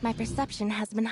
My perception has been...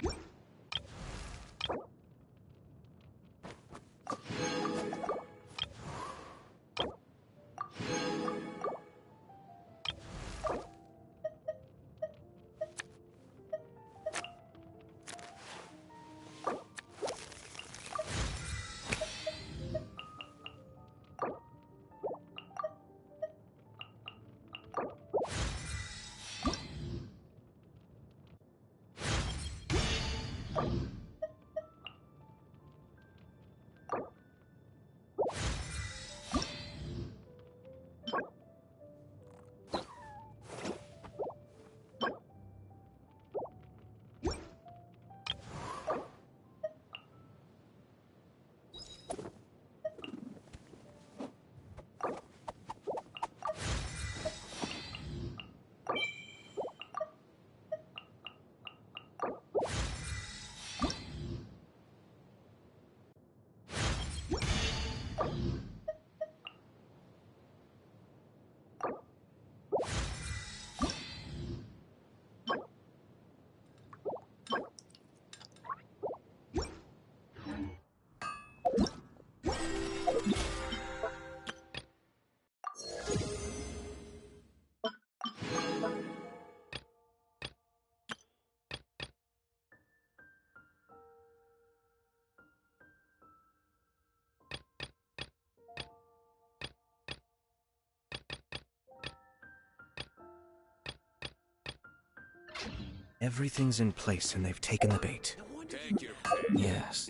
Everything's in place and they've taken the bait. Thank you. Yes.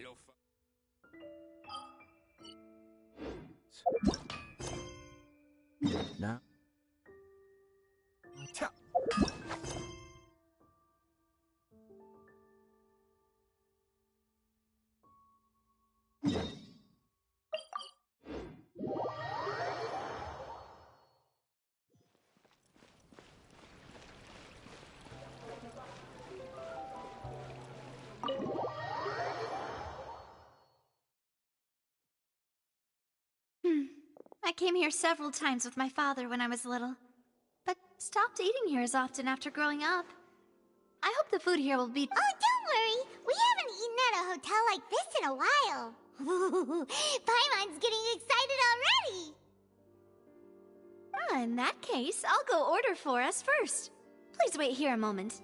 Now. I came here several times with my father when I was little, but stopped eating here as often after growing up. I hope the food here will be— Oh, don't worry! We haven't eaten at a hotel like this in a while. Paimon's getting excited already! In that case, I'll go order for us first. Please wait here a moment.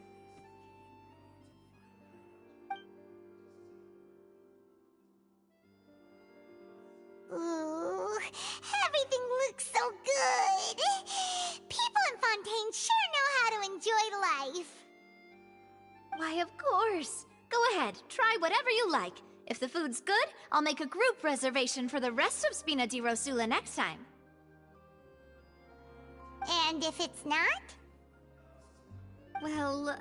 Ooh, everything looks so good! People in Fontaine sure know how to enjoy life! Why, of course. Go ahead, try whatever you like. If the food's good, I'll make a group reservation for the rest of Spina di Rosula next time. And if it's not? Well,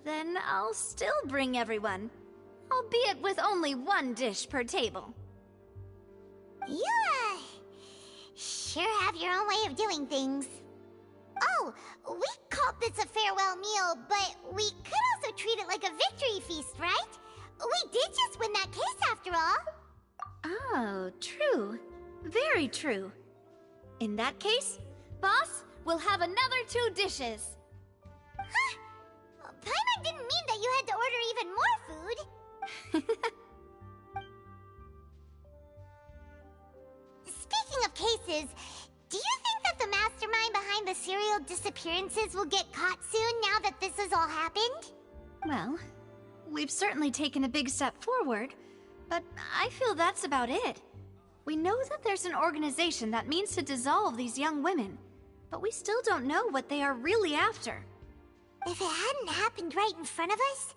then I'll still bring everyone. Albeit with only one dish per table. You, sure have your own way of doing things. Oh, we called this a farewell meal, but we could also treat it like a victory feast, right? We did just win that case after all. Oh, true. Very true. In that case, boss, we'll have another 2 dishes. Huh? Paimon didn't mean that you had to order even more food. Speaking of cases, do you think that the mastermind behind the serial disappearances will get caught soon now that this has all happened? Well, we've certainly taken a big step forward, but I feel that's about it. We know that there's an organization that means to dissolve these young women, but we still don't know what they are really after. If it hadn't happened right in front of us,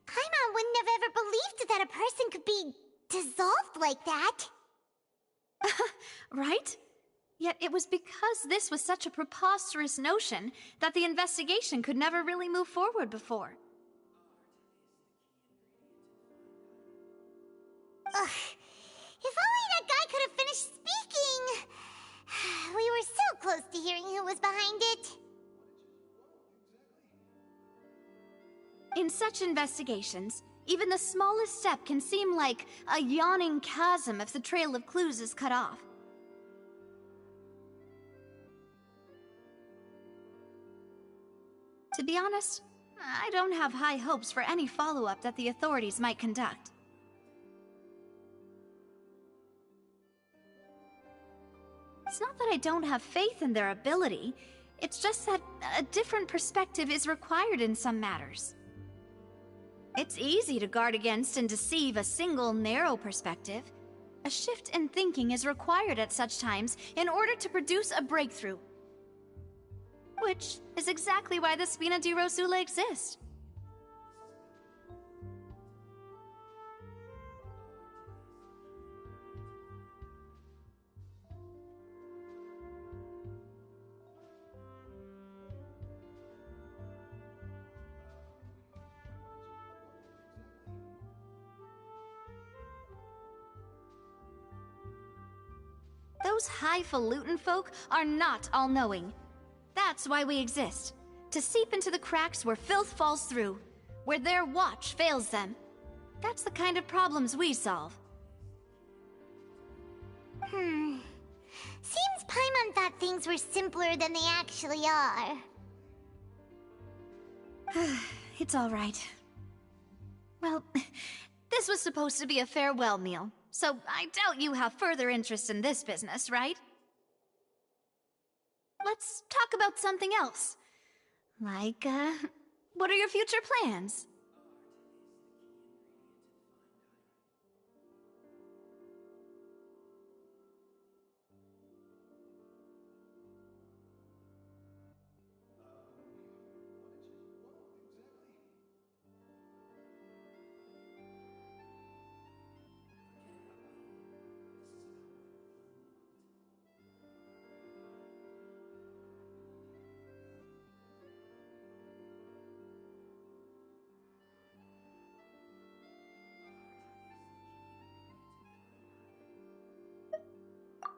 Paimon wouldn't have ever believed that a person could be dissolved like that. Right? Yet it was because this was such a preposterous notion that the investigation could never really move forward before. Ugh. If only that guy could have finished speaking! We were so close to hearing who was behind it. In such investigations, even the smallest step can seem like a yawning chasm if the trail of clues is cut off. To be honest, I don't have high hopes for any follow-up that the authorities might conduct. It's not that I don't have faith in their ability. It's just that a different perspective is required in some matters. It's easy to guard against and deceive a single, narrow perspective. A shift in thinking is required at such times in order to produce a breakthrough. Which is exactly why the Spina di Rosula exists. Those highfalutin folk are not all-knowing. That's why we exist. To seep into the cracks where filth falls through, where their watch fails them. That's the kind of problems we solve. Seems Paimon thought things were simpler than they actually are. It's all right. Well, this was supposed to be a farewell meal, so I doubt you have further interest in this business, right? Let's talk about something else. Like, what are your future plans?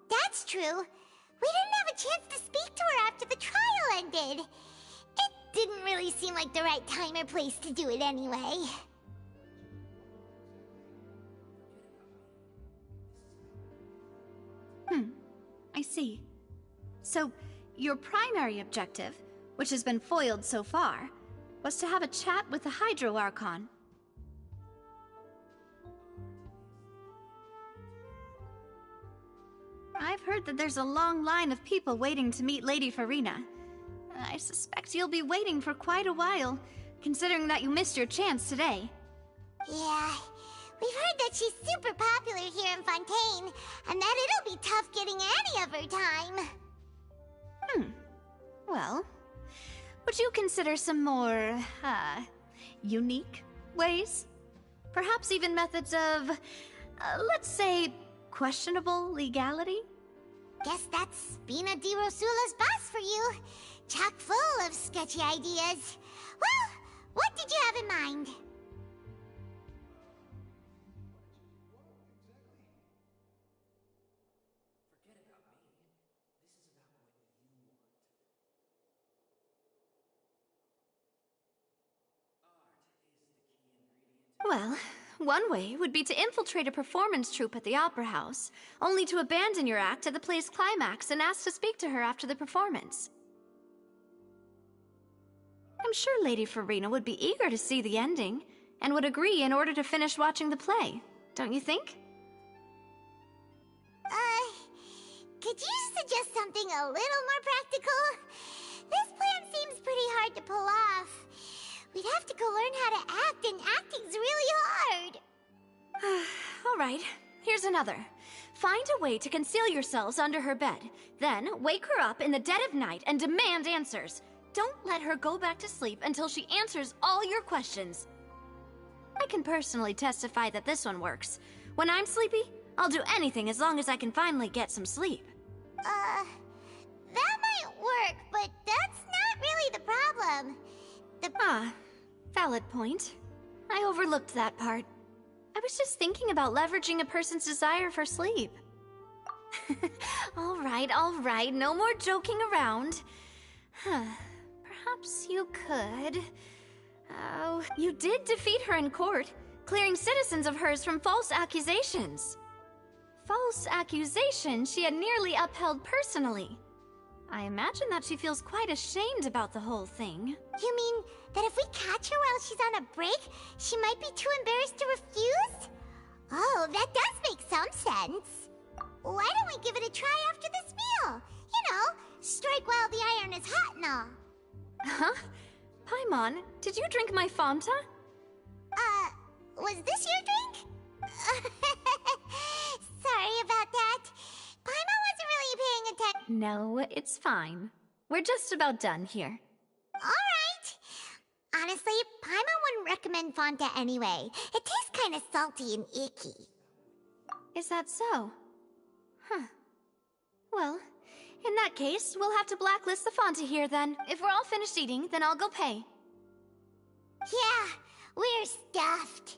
That's true. We didn't have a chance to speak to her after the trial ended. It didn't really seem like the right time or place to do it anyway. I see. So, your primary objective, which has been foiled so far, was to have a chat with the Hydro Archon. I've heard that there's a long line of people waiting to meet Lady Farina. I suspect you'll be waiting for quite a while, considering that you missed your chance today. Yeah, we've heard that she's super popular here in Fontaine, and that it'll be tough getting any of her time. Well, would you consider some more, unique ways? Perhaps even methods of, let's say, questionable legality? Guess that's Spina di Rosula's boss for you. Chock full of sketchy ideas. Well, what did you have in mind? Well, one way would be to infiltrate a performance troupe at the Opera House, only to abandon your act at the play's climax and ask to speak to her after the performance. I'm sure Lady Farina would be eager to see the ending, and would agree in order to finish watching the play, don't you think? Could you suggest something a little more practical? This plan seems pretty hard to pull off. We'd have to go learn how to act, and acting's really hard. All right, here's another. Find a way to conceal yourselves under her bed. Then wake her up in the dead of night and demand answers. Don't let her go back to sleep until she answers all your questions. I can personally testify that this one works. When I'm sleepy, I'll do anything as long as I can finally get some sleep. That might work, but that's not really the problem. Valid point. I overlooked that part. I was just thinking about leveraging a person's desire for sleep. All right, no more joking around. Perhaps you could... Oh, you did defeat her in court, clearing citizens of hers from false accusations. False accusations she had nearly upheld personally. I imagine that she feels quite ashamed about the whole thing. You mean that if we catch her while she's on a break, she might be too embarrassed to refuse? Oh, that does make some sense. Why don't we give it a try after this meal? You know, strike while the iron is hot and all. Huh? Paimon, did you drink my Fanta? Was this your drink? Sorry about that. Paimon wasn't really paying attention. No, it's fine. We're just about done here. Alright. Honestly, Paimon wouldn't recommend Fanta anyway. It tastes kind of salty and icky. Is that so? Huh. Well, in that case, we'll have to blacklist the Fanta here then. If we're all finished eating, then I'll go pay. Yeah, we're stuffed.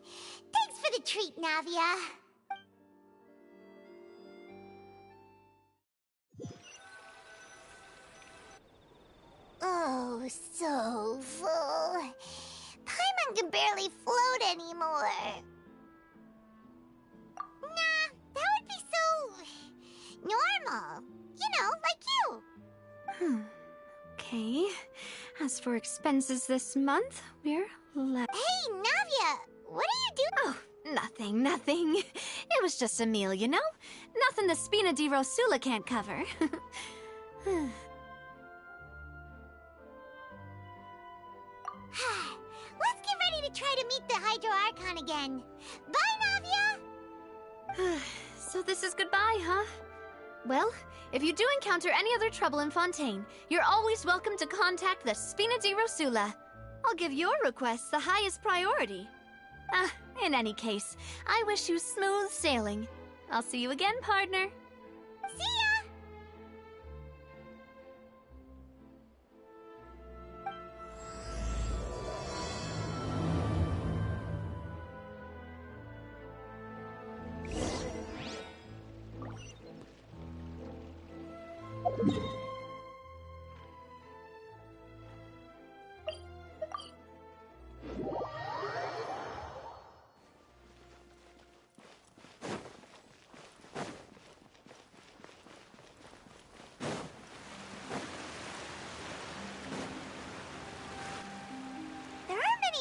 Thanks for the treat, Navia. Oh, so full. Paimon can barely float anymore. Nah, that would be so normal. You know, like you. Okay. As for expenses this month, we're left. Hey, Navia, what are you doing? Oh, nothing. It was just a meal, you know? Nothing the Spina di Rosula can't cover. Let's get ready to try to meet the Hydro Archon again. Bye, Navia! So this is goodbye, huh? Well, if you do encounter any other trouble in Fontaine, you're always welcome to contact the Spina di Rosula. I'll give your requests the highest priority. In any case, I wish you smooth sailing. I'll see you again, partner. See ya!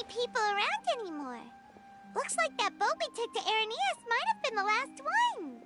People around anymore. Looks like that boat we took to Araneas might have been the last one.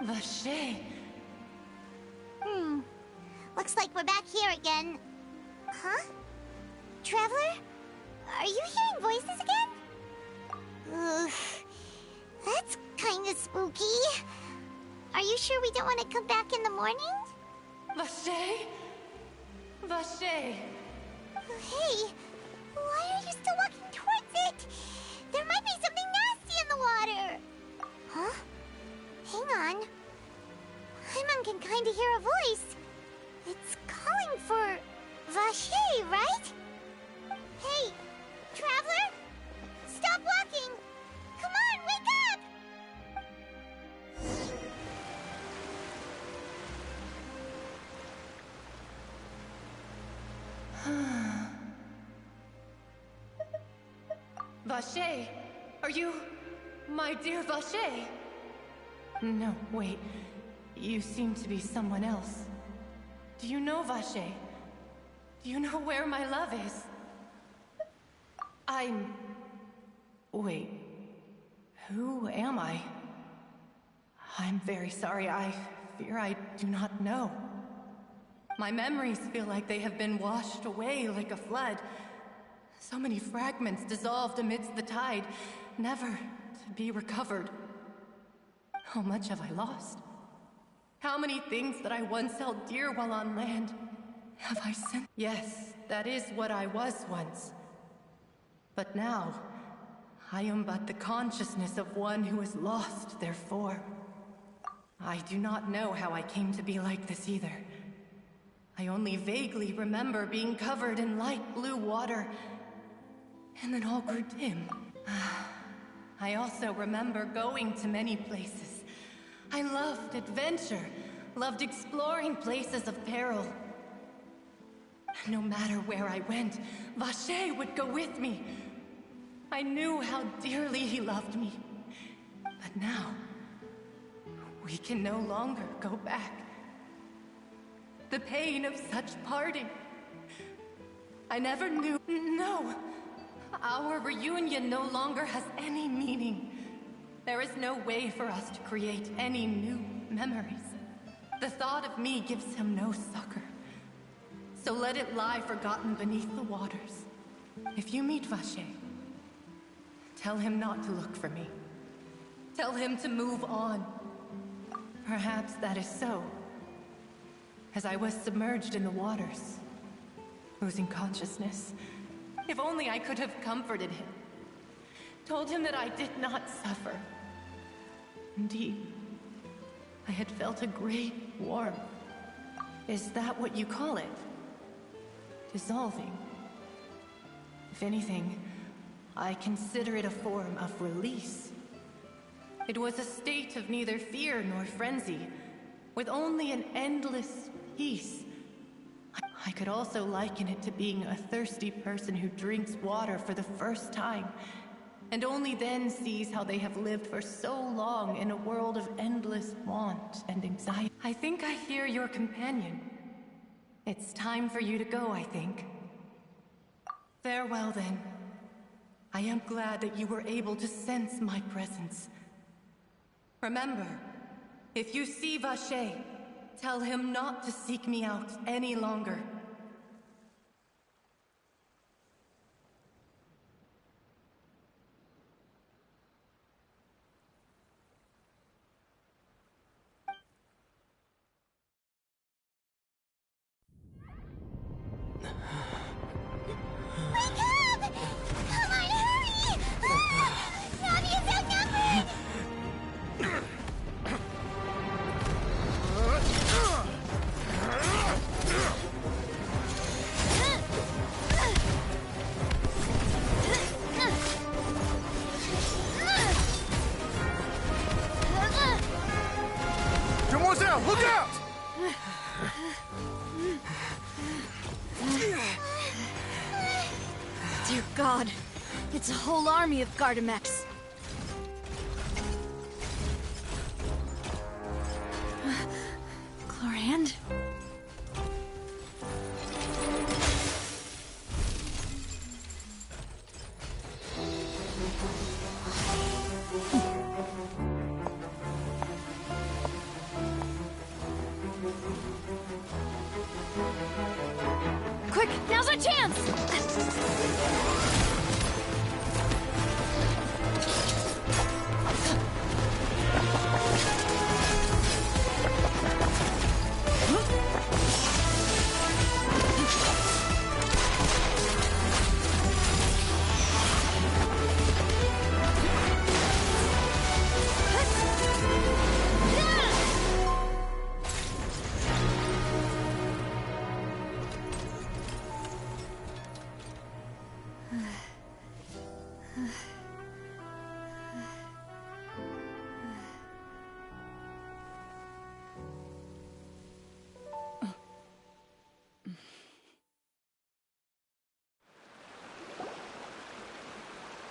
Vache. Looks like we're back here again. Huh? Traveler? Are you hearing voices again? Ugh. That's kinda spooky. Are you sure we don't want to come back in the morning? Vache? Vache. Hey, why are you still walking towards it? There might be something nasty in the water. Huh? Hang on. Paimon can kinda hear a voice. It's calling for Vache, right? Hey, Traveler? Stop walking! Come on, wake up! Vache, are you... my dear Vache? No, wait. You seem to be someone else. Do you know Vache? Do you know where my love is? Wait. Who am I? I'm very sorry. I fear I do not know. My memories feel like they have been washed away like a flood. So many fragments dissolved amidst the tide, never to be recovered. How much have I lost? How many things that I once held dear while on land have I sent? Yes, that is what I was once. But now, I am but the consciousness of one who is lost, therefore. I do not know how I came to be like this either. I only vaguely remember being covered in light blue water, and then all grew dim. I also remember going to many places. I loved adventure, loved exploring places of peril. No matter where I went, Vacher would go with me. I knew how dearly he loved me. But now, we can no longer go back. The pain of such parting. I never knew. No! Our reunion no longer has any meaning. There is no way for us to create any new memories. The thought of me gives him no succor. So let it lie forgotten beneath the waters. If you meet Vacher, tell him not to look for me. Tell him to move on. Perhaps that is so, as I was submerged in the waters, losing consciousness. If only I could have comforted him, told him that I did not suffer. Indeed, I had felt a great warmth. Is that what you call it? Dissolving? If anything, I consider it a form of release. It was a state of neither fear nor frenzy, with only an endless peace. I could also liken it to being a thirsty person who drinks water for the first time, and only then sees how they have lived for so long in a world of endless want and anxiety. I think I hear your companion. It's time for you to go, I think. Farewell, then. I am glad that you were able to sense my presence. Remember, if you see Vacher, tell him not to seek me out any longer. Look out! Dear God, it's a whole army of Gardamex. Chlorand? Quick, now's our chance!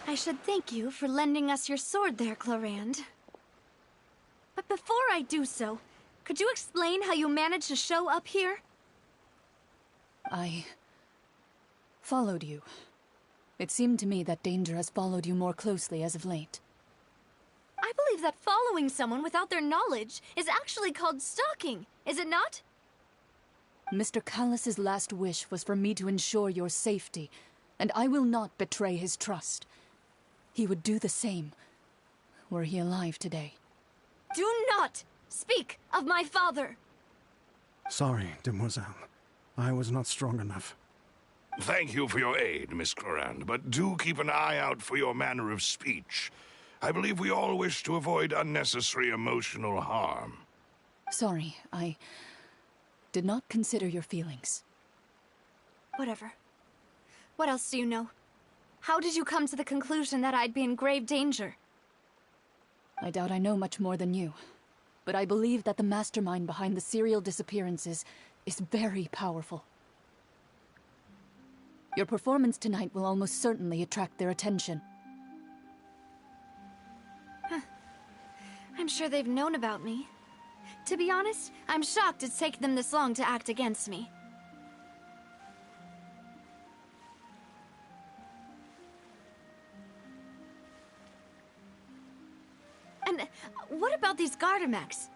I should thank you for lending us your sword there, Chlorand. But before I do so, could you explain how you managed to show up here? I followed you. It seemed to me that danger has followed you more closely as of late. I believe that following someone without their knowledge is actually called stalking, is it not? Mr. Callus's last wish was for me to ensure your safety, and I will not betray his trust. He would do the same, were he alive today. Do not speak of my father! Sorry, demoiselle. I was not strong enough. Thank you for your aid, Miss Chlorand, but do keep an eye out for your manner of speech. I believe we all wish to avoid unnecessary emotional harm. Sorry, I did not consider your feelings. Whatever. What else do you know? How did you come to the conclusion that I'd be in grave danger? I doubt I know much more than you, but I believe that the mastermind behind the serial disappearances is very powerful. Your performance tonight will almost certainly attract their attention. I'm sure they've known about me. To be honest, I'm shocked it's taken them this long to act against me. And what about these Gardamex?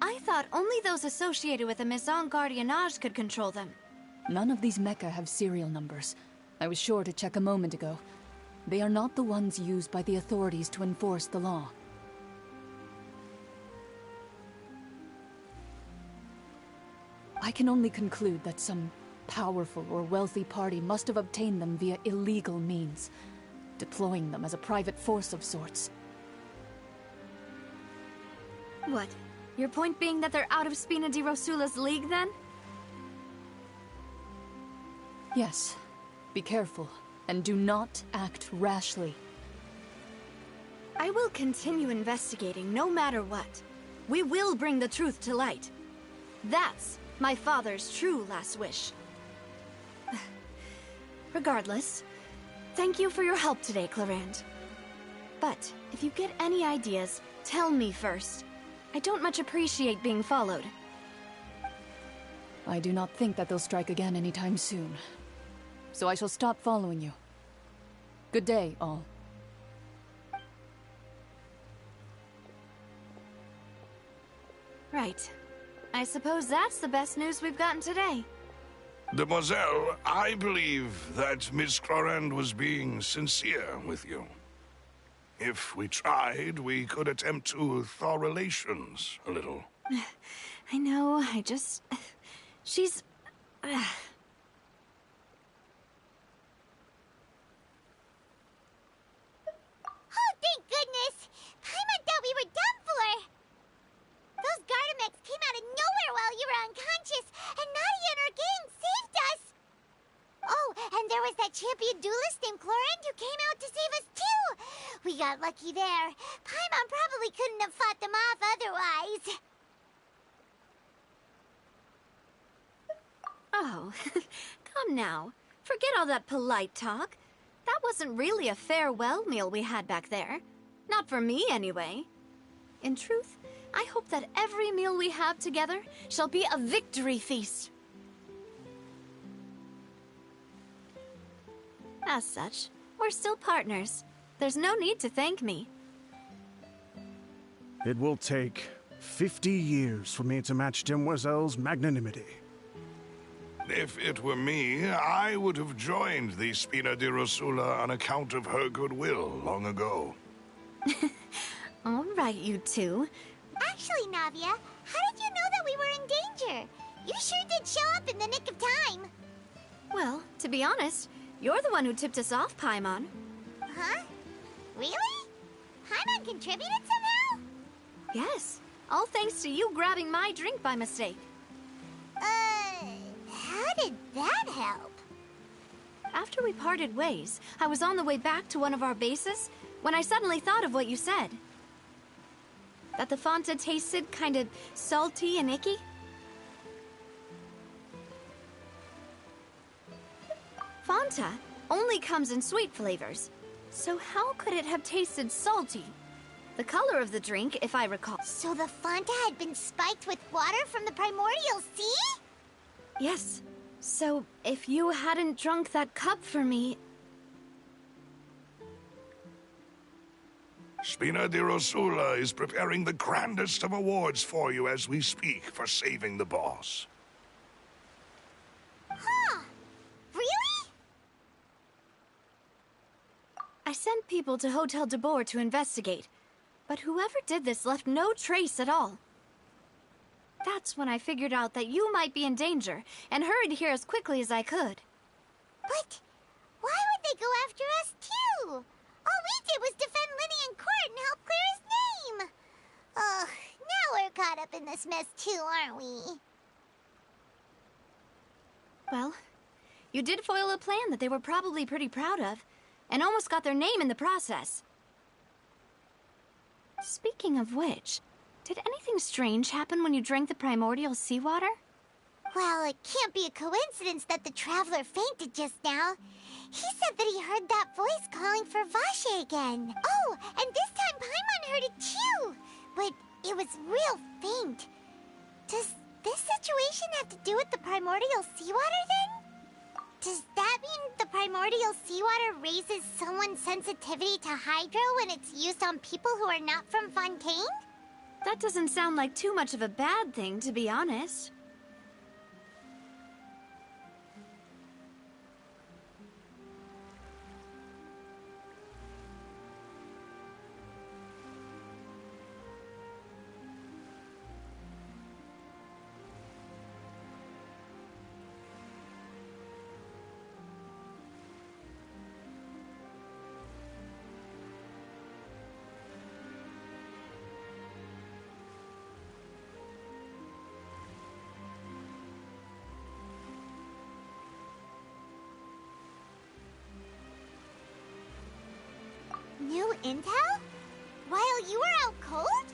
I thought only those associated with the Maison Gardiennage could control them. None of these mecha have serial numbers. I was sure to check a moment ago. They are not the ones used by the authorities to enforce the law. I can only conclude that some powerful or wealthy party must have obtained them via illegal means, deploying them as a private force of sorts. What? Your point being that they're out of Spina di Rosula's league, then? Yes. Be careful, and do not act rashly. I will continue investigating no matter what. We will bring the truth to light. That's my father's true last wish. Regardless, thank you for your help today, Clarande. But if you get any ideas, tell me first. I don't much appreciate being followed. I do not think that they'll strike again anytime soon. So I shall stop following you. Good day, all. Right. I suppose that's the best news we've gotten today. Demoiselle, I believe that Miss Clarande was being sincere with you. If we tried, we could attempt to thaw relations a little. I know, she's... Oh, thank goodness! Paimon thought we were done for! Those Gardamex came out of nowhere while you were unconscious, and Nadia and her gang saved us! Oh, and there was that champion duelist named Clarande who came out to save us too! We got lucky there. Paimon probably couldn't have fought them off otherwise. Oh, come now. Forget all that polite talk. That wasn't really a farewell meal we had back there. Not for me, anyway. In truth, I hope that every meal we have together shall be a victory feast. As such, we're still partners. There's no need to thank me. It will take 50 years for me to match Demoiselle's magnanimity. If it were me, I would have joined the Spina di Rosula on account of her goodwill long ago. All right, you two. Actually, Navia, how did you know that we were in danger? You sure did show up in the nick of time. Well, to be honest, you're the one who tipped us off, Paimon. Huh? Really? Paimon contributed somehow? Yes, all thanks to you grabbing my drink by mistake. How did that help? After we parted ways, I was on the way back to one of our bases when I suddenly thought of what you said. That the Fanta tasted kind of salty and icky. Fanta only comes in sweet flavors, so how could it have tasted salty? The color of the drink, if I recall. So the Fanta had been spiked with water from the primordial sea? Yes. So, if you hadn't drunk that cup for me... Spina di Rosula is preparing the grandest of awards for you as we speak for saving the boss. Huh. Really? I sent people to Hotel de Boer to investigate, but whoever did this left no trace at all. That's when I figured out that you might be in danger, and hurried here as quickly as I could. But why would they go after us, too? All we did was defend Linny in court and help clear his name. Ugh, now we're caught up in the this mess too, aren't we? Well, you did foil a plan that they were probably pretty proud of, and almost got their name in the process. Speaking of which, did anything strange happen when you drank the primordial seawater? Well, it can't be a coincidence that the traveler fainted just now. He said that he heard that voice calling for Vache again. Oh, and this time Paimon heard it too, but it was real faint. Does this situation have to do with the primordial seawater then? Does that mean the primordial seawater raises someone's sensitivity to hydro when it's used on people who are not from Fontaine? That doesn't sound like too much of a bad thing, to be honest. New intel? While you were out cold?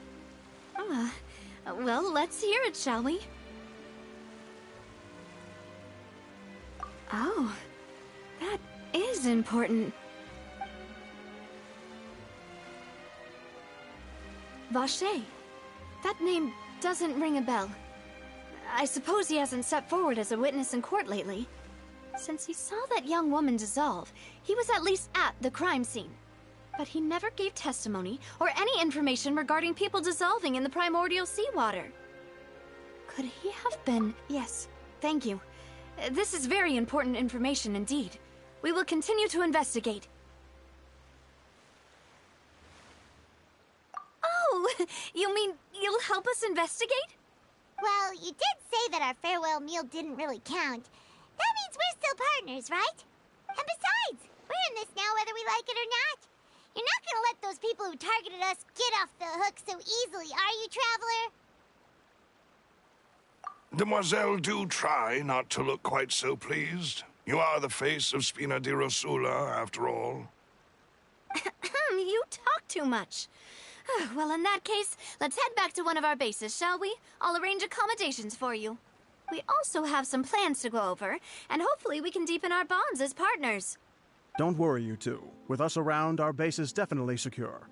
Well, let's hear it, shall we? Oh, that is important. Vache. That name doesn't ring a bell. I suppose he hasn't stepped forward as a witness in court lately. Since he saw that young woman dissolve, he was at least at the crime scene. But he never gave testimony or any information regarding people dissolving in the primordial seawater. Could he have been... Yes, thank you. This is very important information indeed. We will continue to investigate. Oh, you mean you'll help us investigate? Well, you did say that our farewell meal didn't really count. That means we're still partners, right? And besides, we're in this now whether we like it or not. You're not gonna let those people who targeted us get off the hook so easily, are you, Traveler? Demoiselle, do try not to look quite so pleased. You are the face of Spina di Rosula, after all. You talk too much. Well, in that case, let's head back to one of our bases, shall we? I'll arrange accommodations for you. We also have some plans to go over, and hopefully we can deepen our bonds as partners. Don't worry, you two. With us around, our base is definitely secure.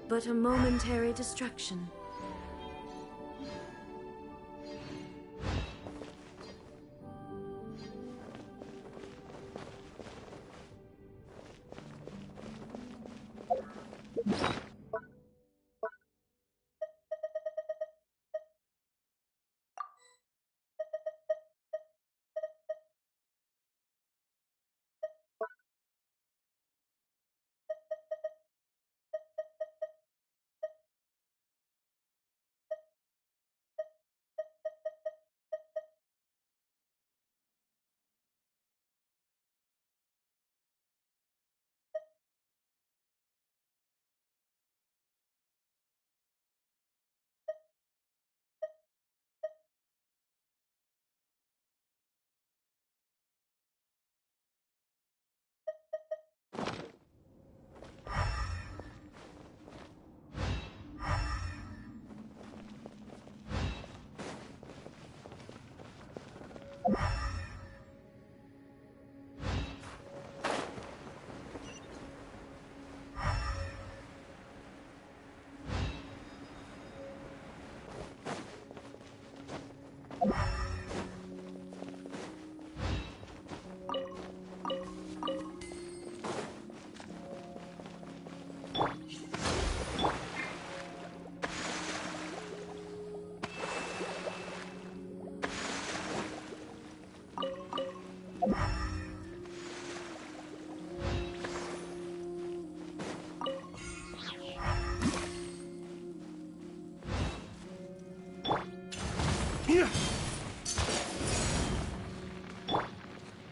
but a momentary distraction.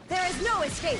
There is no escape!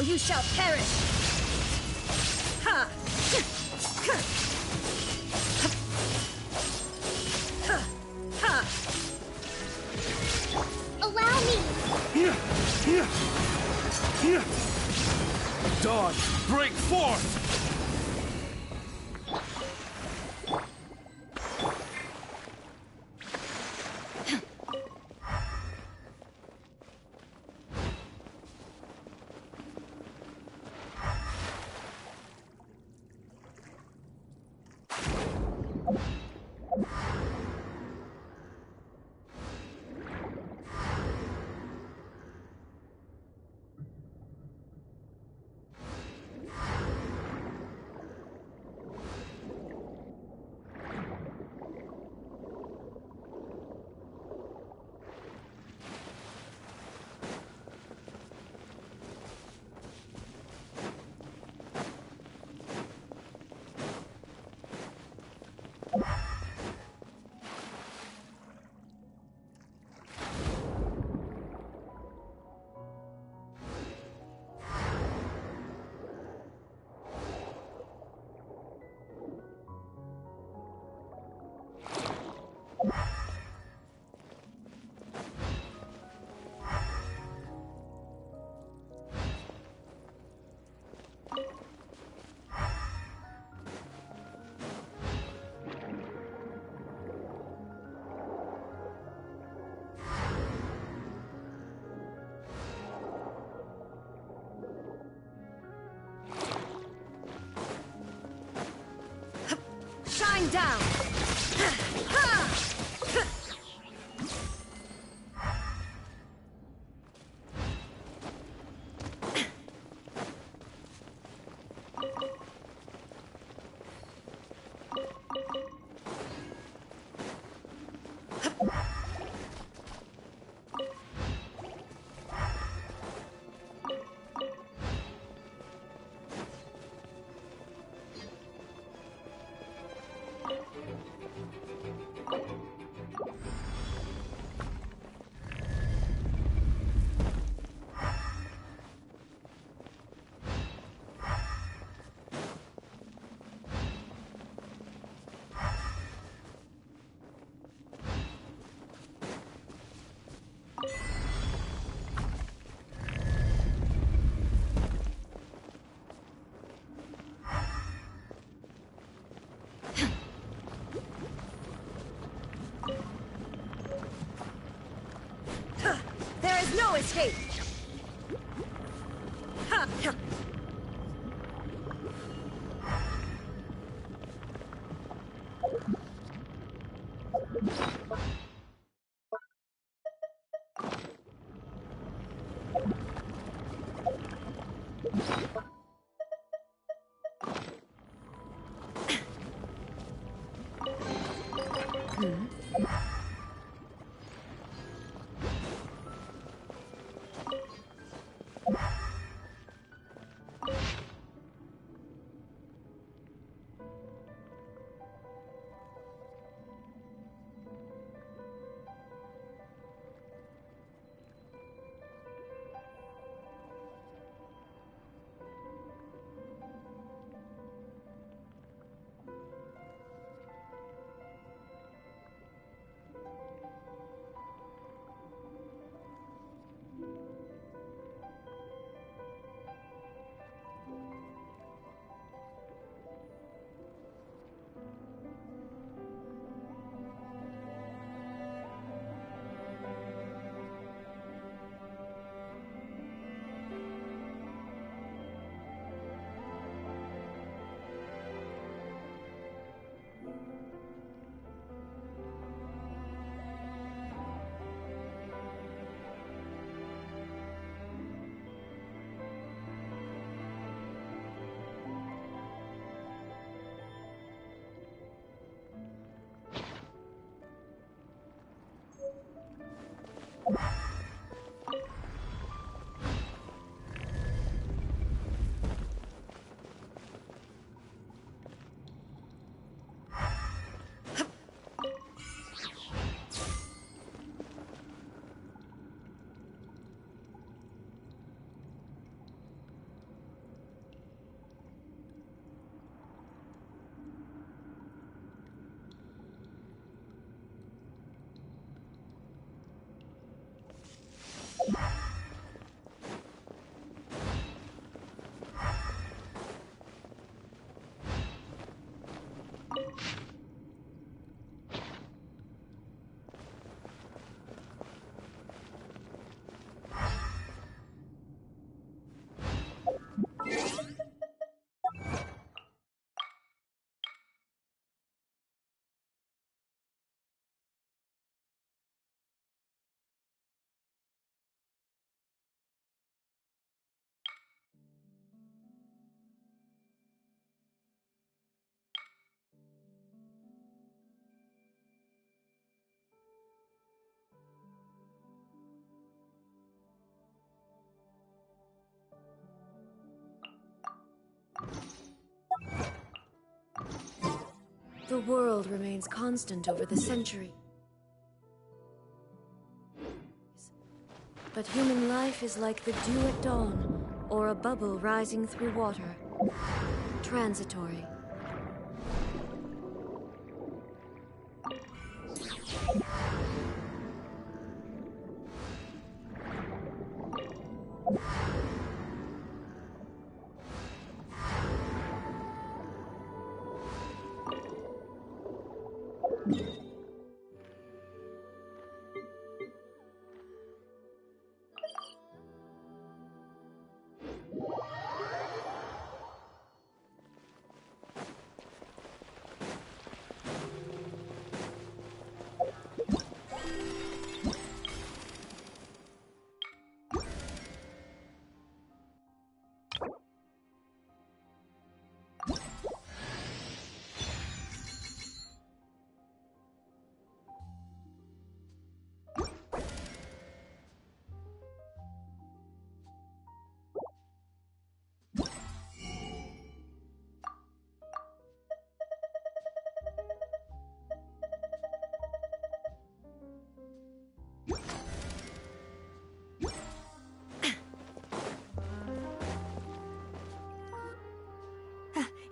You shall perish! Ha! Ha! Allow me! Here! Here! Here! Dawn, break forth! Going down! No escape! Ha! The world remains constant over the century. But human life is like the dew at dawn, or a bubble rising through water. Transitory.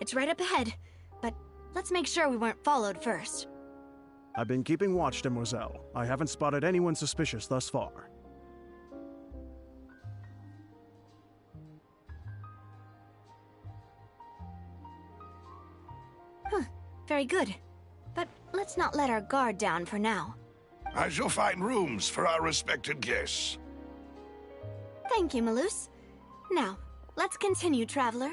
It's right up ahead, but let's make sure we weren't followed first. I've been keeping watch, Demoiselle. I haven't spotted anyone suspicious thus far. Huh, very good. But let's not let our guard down for now. I shall find rooms for our respected guests. Thank you, Malus. Now, let's continue, traveler.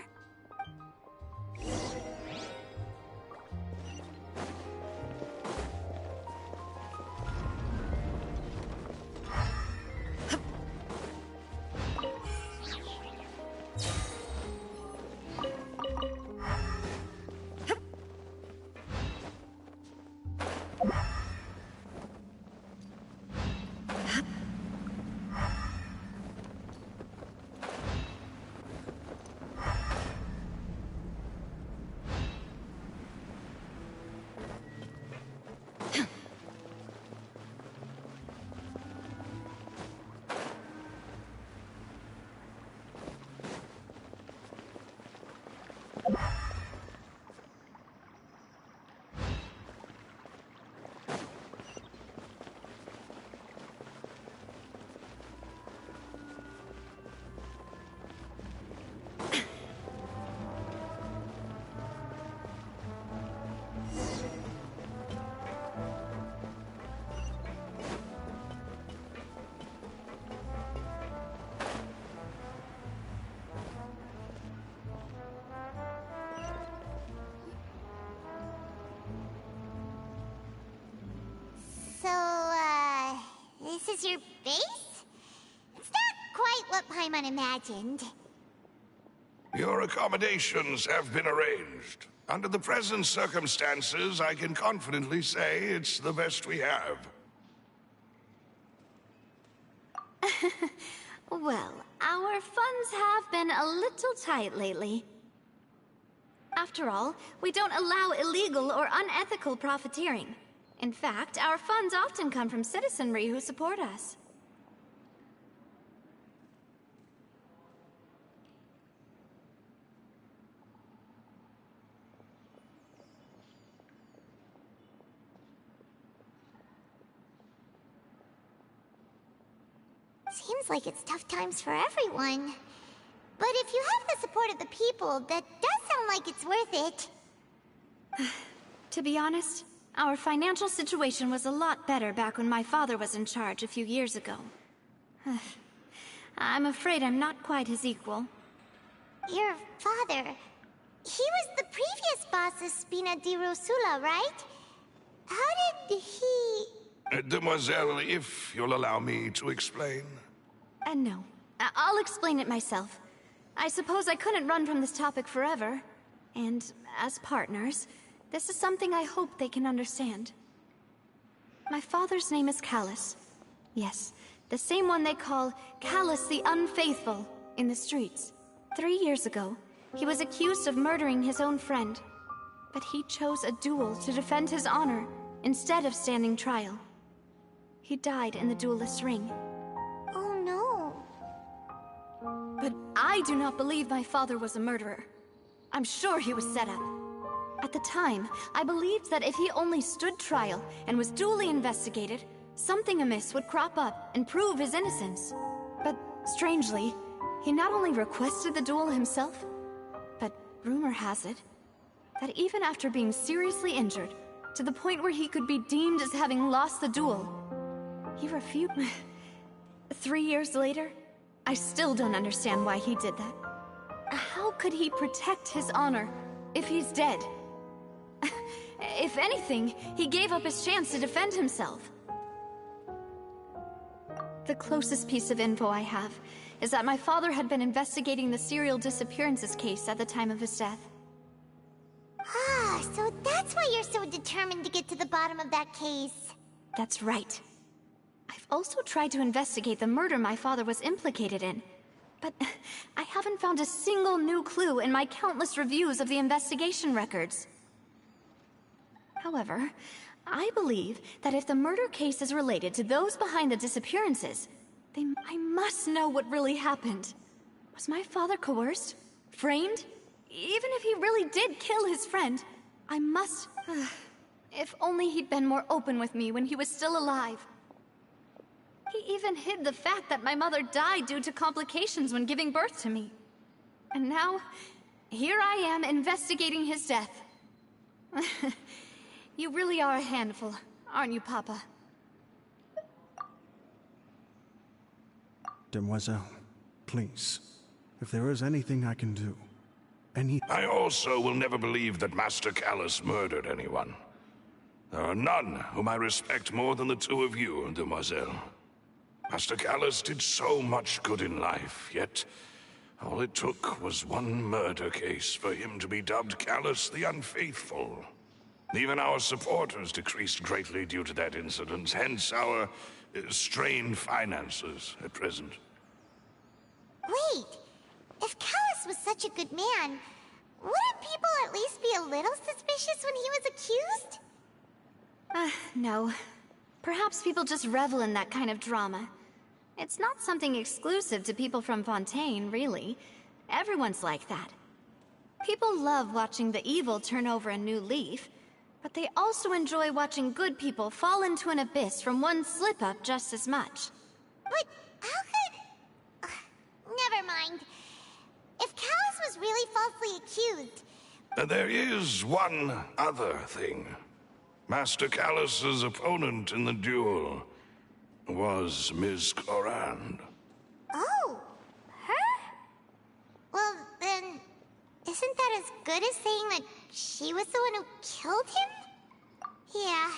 This is your base? It's not quite what Paimon imagined. Your accommodations have been arranged. Under the present circumstances, I can confidently say it's the best we have. Well, our funds have been a little tight lately. After all, we don't allow illegal or unethical profiteering. In fact, our funds often come from citizenry who support us. Seems like it's tough times for everyone. But if you have the support of the people, that does sound like it's worth it. To be honest, our financial situation was a lot better back when my father was in charge a few years ago. I'm afraid I'm not quite his equal. Your father... he was the previous boss of Spina di Rosula, right? How did he... Demoiselle, if you'll allow me to explain. No. I'll explain it myself. I suppose I couldn't run from this topic forever. And as partners, this is something I hope they can understand. My father's name is Callus. Yes, the same one they call Callus the Unfaithful in the streets. 3 years ago, he was accused of murdering his own friend. But he chose a duel to defend his honor instead of standing trial. He died in the duelist's ring. Oh no. But I do not believe my father was a murderer. I'm sure he was set up. At the time, I believed that if he only stood trial and was duly investigated, something amiss would crop up and prove his innocence. But strangely, he not only requested the duel himself, but rumor has it that even after being seriously injured, to the point where he could be deemed as having lost the duel, he refused. 3 years later, I still don't understand why he did that. How could he protect his honor if he's dead? If anything, he gave up his chance to defend himself. The closest piece of info I have is that my father had been investigating the serial disappearances case at the time of his death. Ah, so that's why you're so determined to get to the bottom of that case. That's right. I've also tried to investigate the murder my father was implicated in, but I haven't found a single new clue in my countless reviews of the investigation records. However, I believe that if the murder case is related to those behind the disappearances, I must know what really happened. Was my father coerced? Framed? even if he really did kill his friend, I must... if only he'd been more open with me when he was still alive. He even hid the fact that my mother died due to complications when giving birth to me. And now, here I am investigating his death. You really are a handful, aren't you, Papa? Demoiselle, please, if there is anything I can do, I also will never believe that Master Callus murdered anyone. There are none whom I respect more than the two of you, Demoiselle. Master Callus did so much good in life, yet all it took was one murder case for him to be dubbed Callus the Unfaithful. Even our supporters decreased greatly due to that incident, hence our strained finances at present. Wait, if Callus was such a good man, wouldn't people at least be a little suspicious when he was accused? No. Perhaps people just revel in that kind of drama. It's not something exclusive to people from Fontaine, really. Everyone's like that. People love watching the evil turn over a new leaf, but they also enjoy watching good people fall into an abyss from one slip-up just as much. But how could... never mind. If Callus was really falsely accused... There is one other thing. Master Callus's opponent in the duel was Ms. Clorand. Oh, her? Well, then, isn't that as good as saying that she was the one who killed him? Yeah,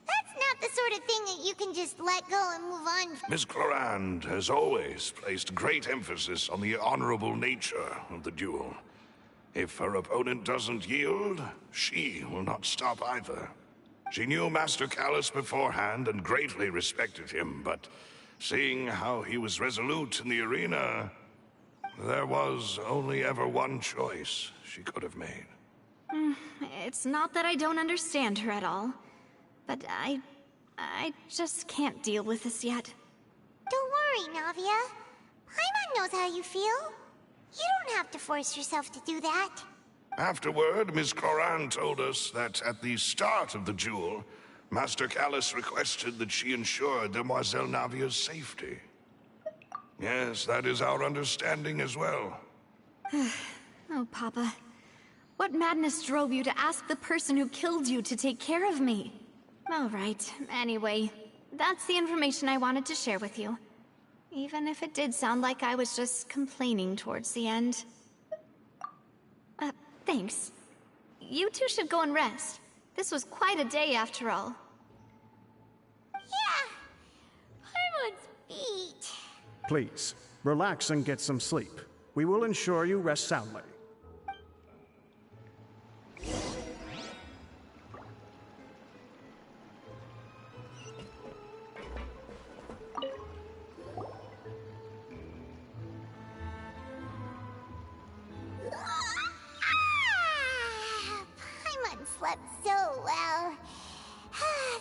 that's not the sort of thing that you can just let go and move on. Ms. Clorand has always placed great emphasis on the honorable nature of the duel. If her opponent doesn't yield, she will not stop either. She knew Master Callus beforehand and greatly respected him, but seeing how he was resolute in the arena, there was only ever one choice she could have made. It's not that I don't understand her at all, but I just can't deal with this yet. Don't worry, Navia. Paimon knows how you feel. You don't have to force yourself to do that. Afterward, Ms. Clorand told us that at the start of the duel, Master Callus requested that she ensure Demoiselle Navia's safety. Yes, that is our understanding as well. Oh, Papa. What madness drove you to ask the person who killed you to take care of me? All right, anyway, that's the information I wanted to share with you. Even if it did sound like I was just complaining towards the end. Thanks. You two should go and rest. This was quite a day after all. Yeah, Paimon's beat. please, relax and get some sleep. We will ensure you rest soundly. Slept so well.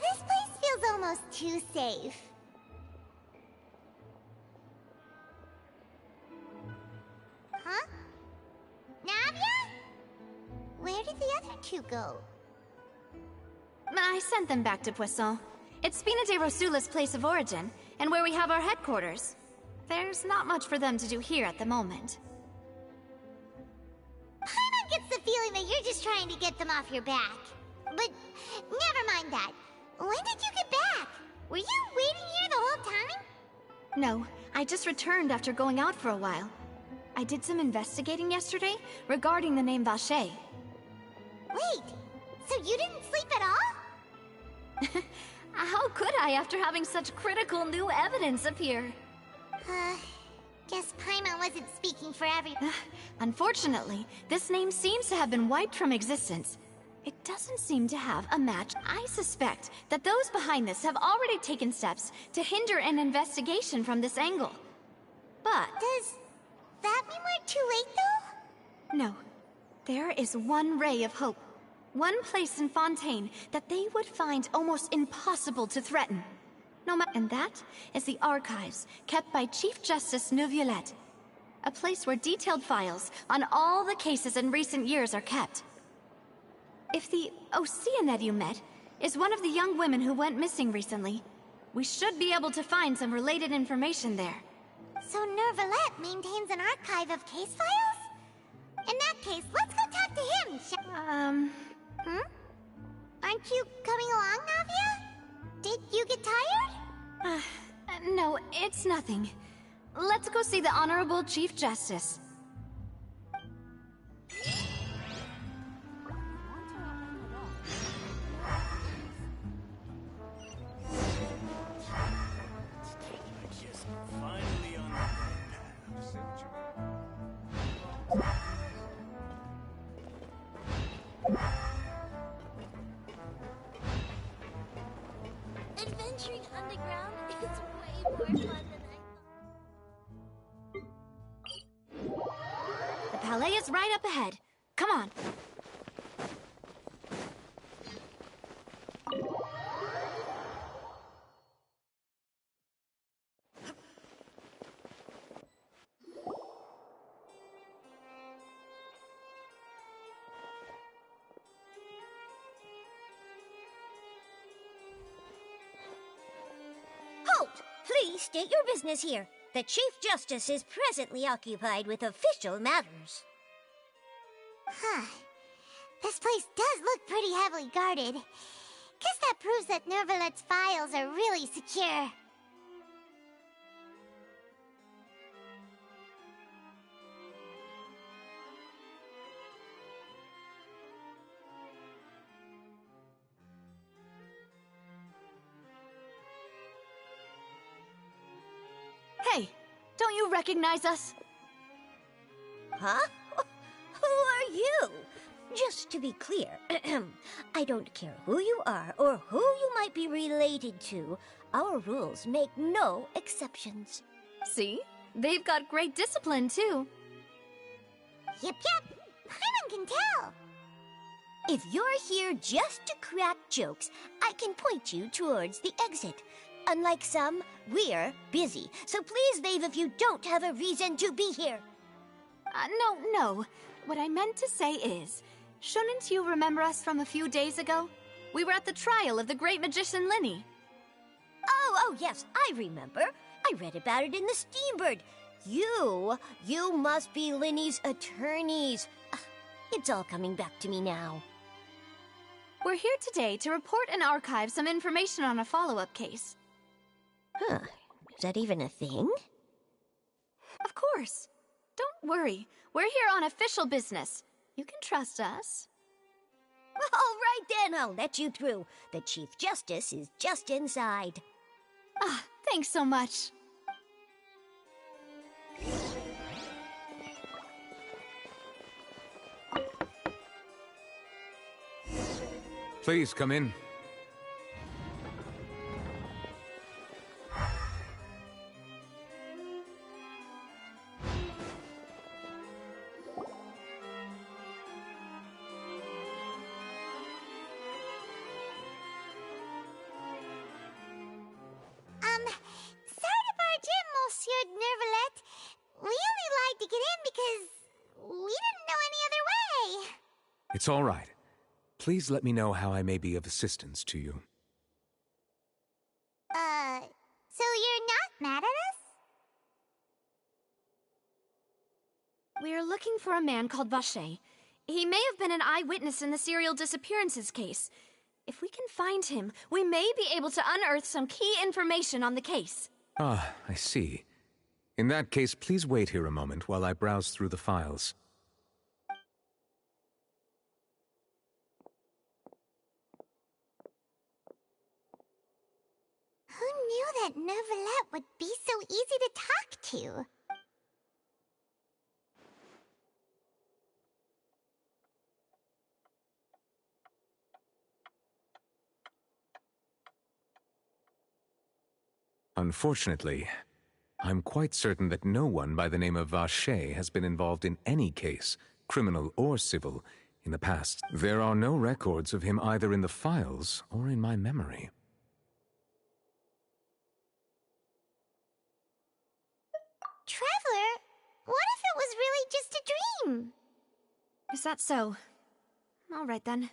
This place feels almost too safe. Huh? Navia? Where did the other two go? I sent them back to Poisson. It's Spina de Rosula's place of origin, and where we have our headquarters. There's not much for them to do here at the moment. Paimon gets the feeling that you're just trying to get them off your back. But never mind that. When did you get back? Were you waiting here the whole time? No, I just returned after going out for a while. I did some investigating yesterday regarding the name Vacher. Wait, so you didn't sleep at all? How could I after having such critical new evidence appear? Guess Paimon wasn't speaking for everyone. Unfortunately, this name seems to have been wiped from existence. It doesn't seem to have a match. I suspect that those behind this have already taken steps to hinder an investigation from this angle. But... Does that mean we're too late, though? No. There is one ray of hope. One place in Fontaine that they would find almost impossible to threaten. And that is the archives kept by Chief Justice Neuvillette. A place where detailed files on all the cases in recent years are kept. If the Oceanid you met is one of the young women who went missing recently, we should be able to find some related information there. So Nervalette maintains an archive of case files? In that case, let's go talk to him, Aren't you coming along, Navia? Did you get tired? No, it's nothing. Let's go see the Honorable Chief Justice. Adventuring underground is way more fun than I thought. The palais is right up ahead. Come on. Halt! Please state your business here. The Chief Justice is presently occupied with official matters. This place does look pretty heavily guarded. Guess that proves that Nervalette's files are really secure. Hey, don't you recognize us? Huh? Who are you? Just to be clear, I don't care who you are or who you might be related to. Our rules make no exceptions. See? They've got great discipline, too. Yep. Paimon can tell. If you're here just to crack jokes, I can point you towards the exit. Unlike some, we're busy, so please leave if you don't have a reason to be here. No. What I meant to say is, shouldn't you remember us from a few days ago? We were at the trial of the great magician Linny. Oh, yes, I remember. I read about it in the Steambird. You must be Linny's attorneys. It's all coming back to me now. We're here today to report and archive some information on a follow-up case. Huh, is that even a thing? Of course. Don't worry, we're here on official business. You can trust us. All right then, I'll let you through. The Chief Justice is just inside. Thanks so much. Please come in. Sorry to barge in, Monsieur Nervalette. We only lied to get in because we didn't know any other way. It's all right. Please let me know how I may be of assistance to you. So you're not mad at us? We're looking for a man called Vacher. He may have been an eyewitness in the serial disappearances case. If we can find him, we may be able to unearth some key information on the case. Ah, I see. In that case, please wait here a moment while I browse through the files. Who knew that Nervalette would be so easy to talk to? Unfortunately, I'm quite certain that no one by the name of Vacher has been involved in any case, criminal or civil, in the past. There are no records of him either in the files or in my memory. Traveler, what if really just a dream. Is that so? All right then.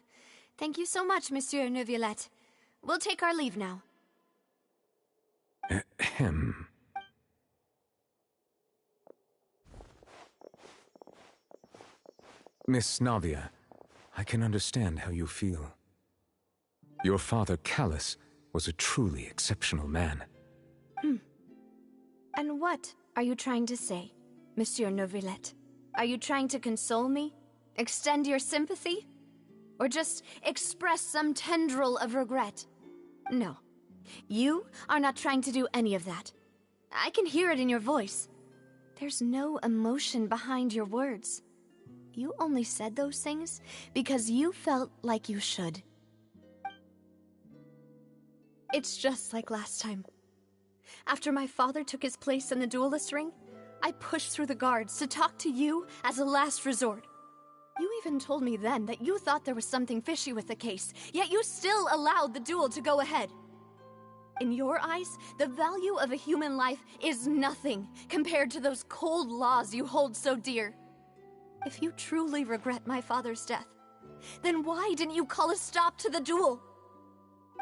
Thank you so much, Monsieur Neuvillette. We'll take our leave now. Ahem. Miss Navia, I can understand how you feel. Your father, Callus, was a truly exceptional man. And what are you trying to say, Monsieur Neuvillette? Are you trying to console me? Extend your sympathy? Or just express some tendril of regret? No. You are not trying to do any of that. I can hear it in your voice. There's no emotion behind your words. You only said those things because you felt like you should. It's just like last time. After my father took his place in the duelist ring, I pushed through the guards to talk to you as a last resort. You even told me then that you thought there was something fishy with the case, yet you still allowed the duel to go ahead. In your eyes, the value of a human life is nothing compared to those cold laws you hold so dear. If you truly regret my father's death, then why didn't you call a stop to the duel?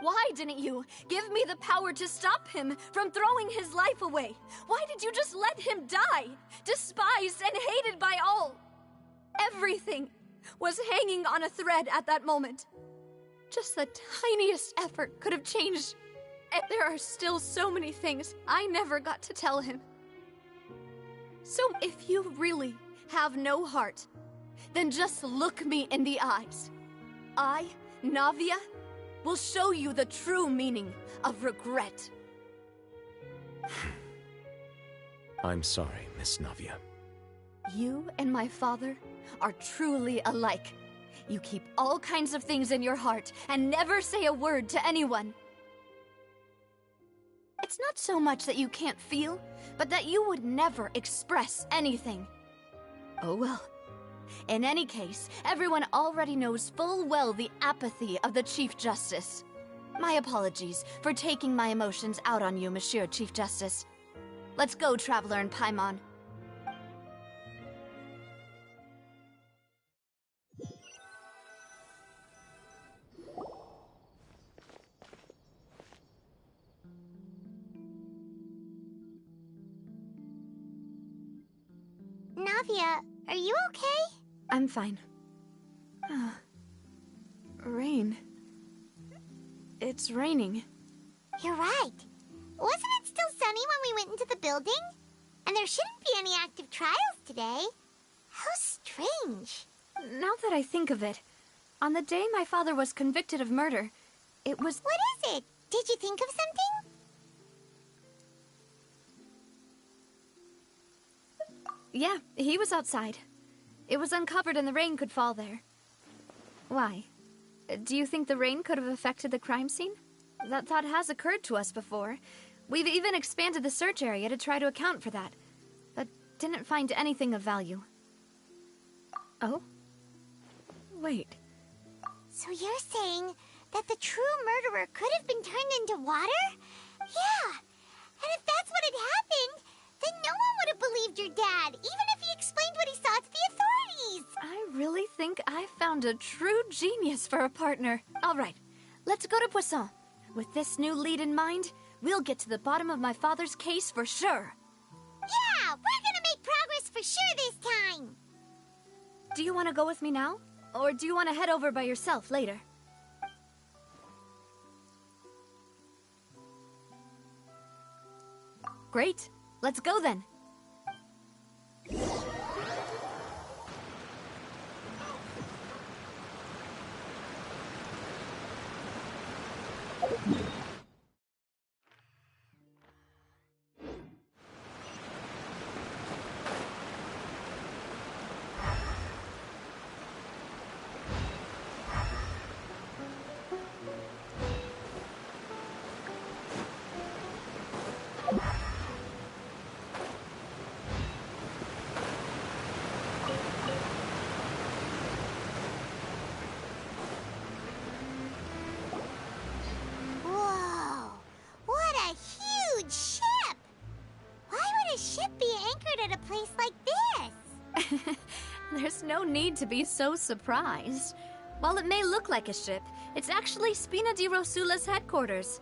Why didn't you give me the power to stop him from throwing his life away? Why did you just let him die, despised and hated by all? Everything was hanging on a thread at that moment. Just the tiniest effort could have changed, and there are still so many things I never got to tell him. So if you really have no heart, then just look me in the eyes. I, Navia, will show you the true meaning of regret. I'm sorry, Miss Navia. You and my father are truly alike. You keep all kinds of things in your heart and never say a word to anyone. It's not so much that you can't feel, but that you would never express anything. Oh well. In any case, everyone already knows full well the apathy of the Chief Justice. My apologies for taking my emotions out on you, Monsieur Chief Justice. Let's go, Traveler and Paimon. Navia, are you okay? I'm fine. Rain. It's raining. You're right. Wasn't it still sunny when we went into the building? And there shouldn't be any active trials today. How strange. Now that I think of it, on the day my father was convicted of murder, it was... What is it? Did you think of something? Yeah, he was outside. It was uncovered and the rain could fall there. Why? Do you think the rain could have affected the crime scene? That thought has occurred to us before. We've even expanded the search area to try to account for that, but didn't find anything of value. Oh? Wait. So you're saying that the true murderer could have been turned into water? Yeah. And if that's what had happened, then no one would have believed your dad, even if he explained what he saw to the authorities. I really think I found a true genius for a partner. All right, let's go to Poisson. With this new lead in mind, we'll get to the bottom of my father's case for sure. Yeah, we're gonna make progress for sure this time. Do you want to go with me now? Or do you want to head over by yourself later? Great. Let's go then. There's no need to be so surprised. While it may look like a ship, it's actually Spina di Rosula's headquarters.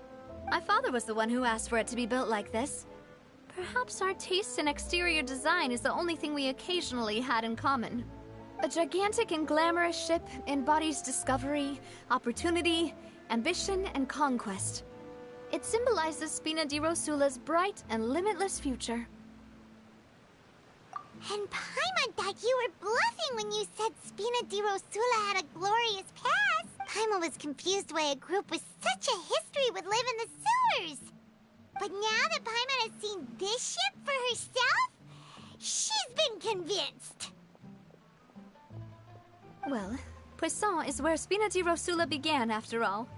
My father was the one who asked for it to be built like this. Perhaps our taste in exterior design is the only thing we occasionally had in common. A gigantic and glamorous ship embodies discovery, opportunity, ambition, and conquest. It symbolizes Spina di Rosula's bright and limitless future. And Paimon thought you were bluffing when you said Spina di Rosula had a glorious past. Paimon was confused why a group with such a history would live in the sewers. But now that Paimon has seen this ship for herself, she's been convinced. Well, Poisson is where Spina di Rosula began, after all.